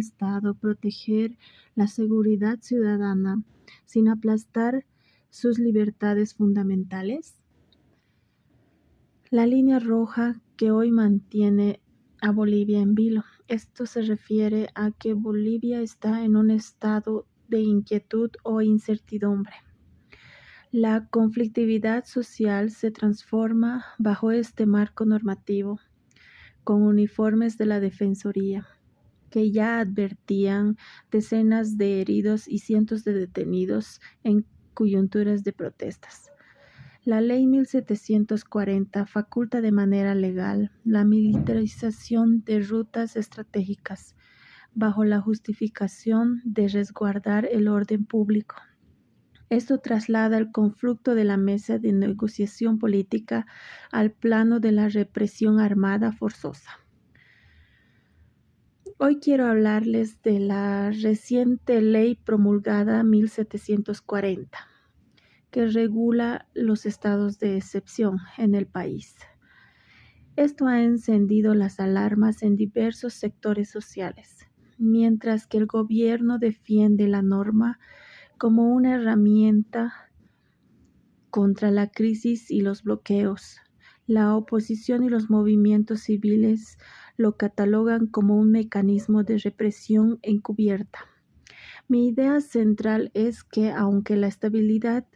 Estado proteger la seguridad ciudadana sin aplastar sus libertades fundamentales? La línea roja que hoy mantiene a Bolivia en vilo. Esto se refiere a que Bolivia está en un estado de inquietud o incertidumbre. La conflictividad social se transforma bajo este marco normativo, con uniformes de la Defensoría, que ya advertían decenas de heridos y cientos de detenidos en coyunturas de protestas. La Ley 1740 faculta de manera legal la militarización de rutas estratégicas bajo la justificación de resguardar el orden público. Esto traslada el conflicto de la mesa de negociación política al plano de la represión armada forzosa. Hoy quiero hablarles de la reciente ley promulgada 1740, que regula los estados de excepción en el país. Esto ha encendido las alarmas en diversos sectores sociales, mientras que el gobierno defiende la norma como una herramienta contra la crisis y los bloqueos. La oposición y los movimientos civiles lo catalogan como un mecanismo de represión encubierta. Mi idea central es que, aunque la estabilidad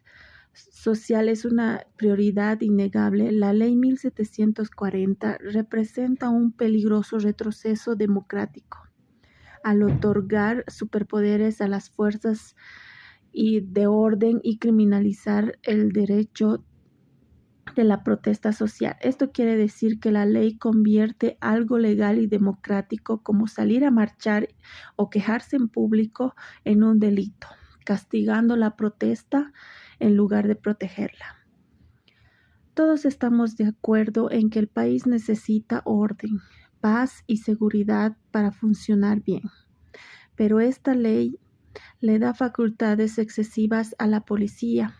social es una prioridad innegable, la Ley 1740 representa un peligroso retroceso democrático al otorgar superpoderes a las fuerzas de orden y criminalizar el derecho de la protesta social. Esto quiere decir que la ley convierte algo legal y democrático como salir a marchar o quejarse en público en un delito, castigando la protesta en lugar de protegerla. Todos estamos de acuerdo en que el país necesita orden, paz y seguridad para funcionar bien, pero esta ley le da facultades excesivas a la policía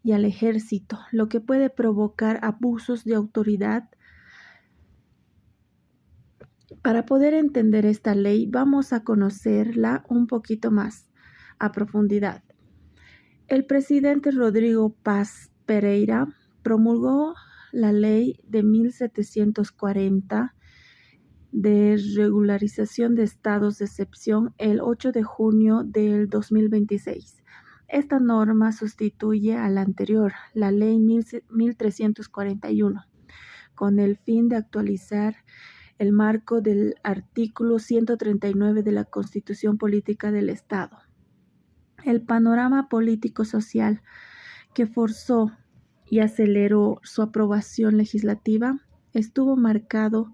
y al ejército, lo que puede provocar abusos de autoridad. Para poder entender esta ley, vamos a conocerla un poquito más a profundidad. El presidente Rodrigo Paz Pereira promulgó la ley de 1740 de regularización de estados de excepción el 8 de junio del 2026. Esta norma sustituye a la anterior, la Ley 1341, con el fin de actualizar el marco del artículo 139 de la Constitución Política del Estado. El panorama político-social que forzó y aceleró su aprobación legislativa estuvo marcado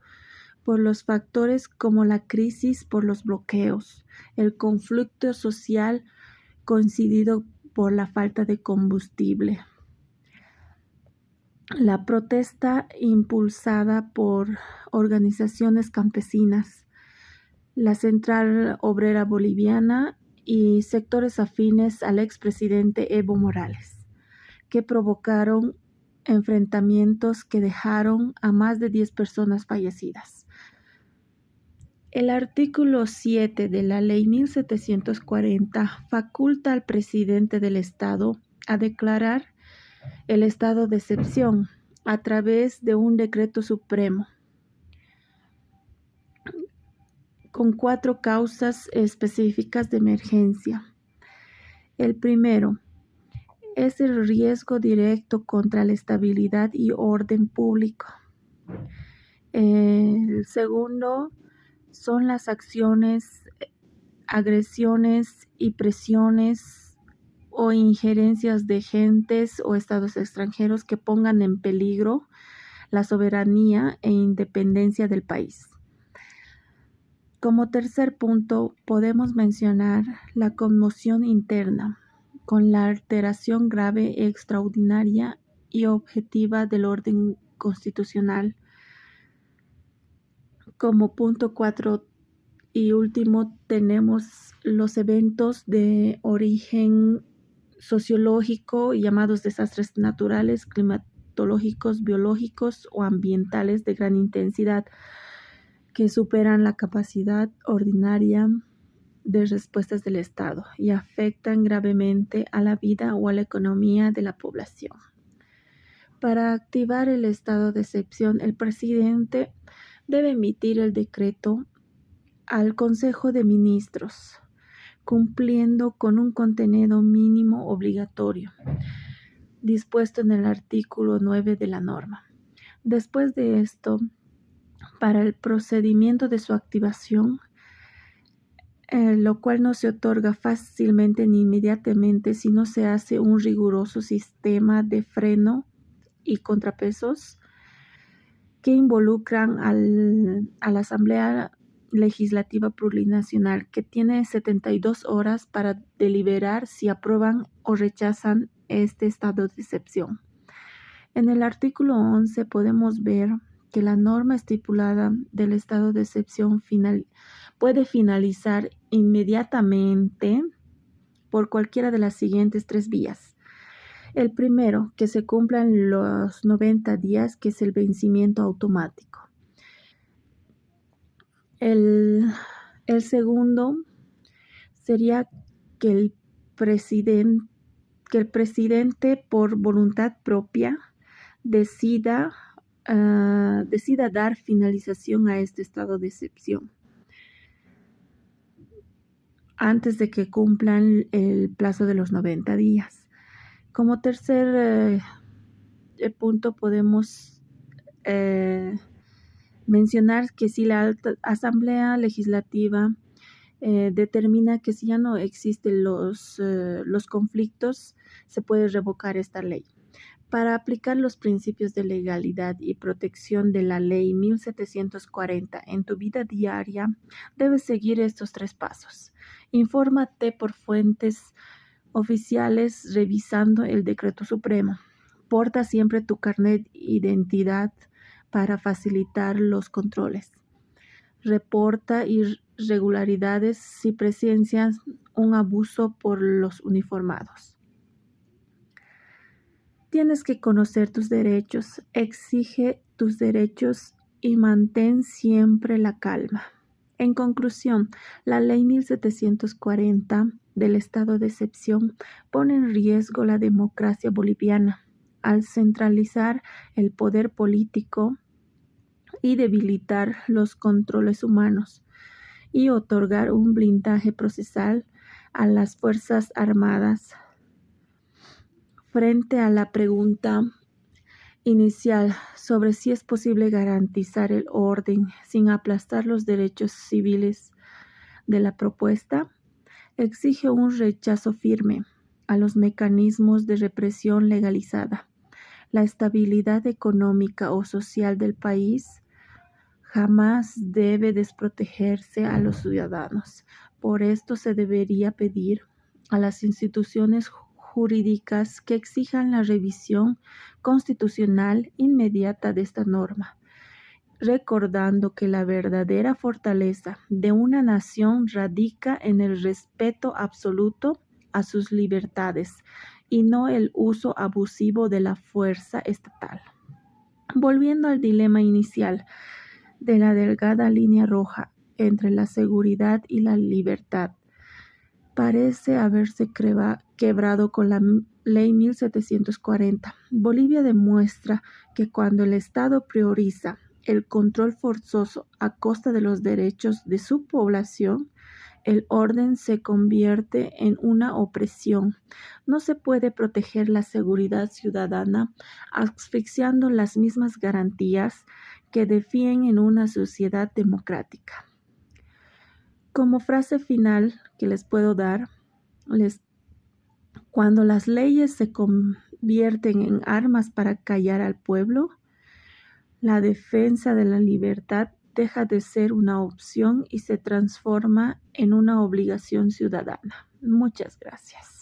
por los factores como la crisis por los bloqueos, el conflicto social coincidido por la falta de combustible, la protesta impulsada por organizaciones campesinas, la Central Obrera Boliviana y sectores afines al expresidente Evo Morales, que provocaron enfrentamientos que dejaron a más de 10 personas fallecidas. El artículo 7 de la Ley 1740 faculta al presidente del Estado a declarar el estado de excepción a través de un decreto supremo con 4 causas específicas de emergencia. El primero es el riesgo directo contra la estabilidad y orden público. El segundo son las acciones, agresiones y presiones o injerencias de gentes o estados extranjeros que pongan en peligro la soberanía e independencia del país. Como tercer punto, podemos mencionar la conmoción interna, con la alteración grave, extraordinaria y objetiva del orden constitucional. Como punto 4 y último, tenemos los eventos de origen sociológico llamados desastres naturales, climatológicos, biológicos o ambientales de gran intensidad que superan la capacidad ordinaria de respuestas del Estado y afectan gravemente a la vida o a la economía de la población. Para activar el estado de excepción, el presidente debe emitir el decreto al Consejo de Ministros, cumpliendo con un contenido mínimo obligatorio, dispuesto en el artículo 9 de la norma. Después de esto, para el procedimiento de su activación, lo cual no se otorga fácilmente ni inmediatamente si no se hace un riguroso sistema de freno y contrapesos que involucran a la Asamblea Legislativa Plurinacional, que tiene 72 horas para deliberar si aprueban o rechazan este estado de excepción. En el artículo 11 podemos ver que la norma estipulada del estado de excepción puede finalizar inmediatamente por cualquiera de las siguientes 3 vías. El primero, que se cumplan los 90 días, que es el vencimiento automático. El segundo sería que el presidente por voluntad propia decida dar finalización a este estado de excepción antes de que cumplan el plazo de los 90 días. Como tercer punto podemos mencionar que si la Asamblea Legislativa determina que si ya no existen los conflictos, se puede revocar esta ley. Para aplicar los principios de legalidad y protección de la Ley 1740 en tu vida diaria, debes seguir estos 3 pasos. Infórmate por fuentes oficiales revisando el decreto supremo. Porta siempre tu carnet de identidad para facilitar los controles. Reporta irregularidades si presencias un abuso por los uniformados. Tienes que conocer tus derechos, exige tus derechos y mantén siempre la calma. En conclusión, la Ley 1740 del estado de excepción pone en riesgo la democracia boliviana al centralizar el poder político y debilitar los controles humanos y otorgar un blindaje procesal a las Fuerzas Armadas. Frente a la pregunta inicial sobre si es posible garantizar el orden sin aplastar los derechos civiles de la propuesta, exige un rechazo firme a los mecanismos de represión legalizada. La estabilidad económica o social del país jamás debe desprotegerse a los ciudadanos. Por esto se debería pedir a las instituciones jurídicas que exijan la revisión constitucional inmediata de esta norma, recordando que la verdadera fortaleza de una nación radica en el respeto absoluto a sus libertades y no el uso abusivo de la fuerza estatal. Volviendo al dilema inicial de la delgada línea roja entre la seguridad y la libertad, parece haberse quebrado con la Ley 1740. Bolivia demuestra que cuando el Estado prioriza el control forzoso a costa de los derechos de su población, el orden se convierte en una opresión. No se puede proteger la seguridad ciudadana asfixiando las mismas garantías que defienden en una sociedad democrática. Como frase final que les puedo dar, cuando las leyes se convierten en armas para callar al pueblo, la defensa de la libertad deja de ser una opción y se transforma en una obligación ciudadana. Muchas gracias.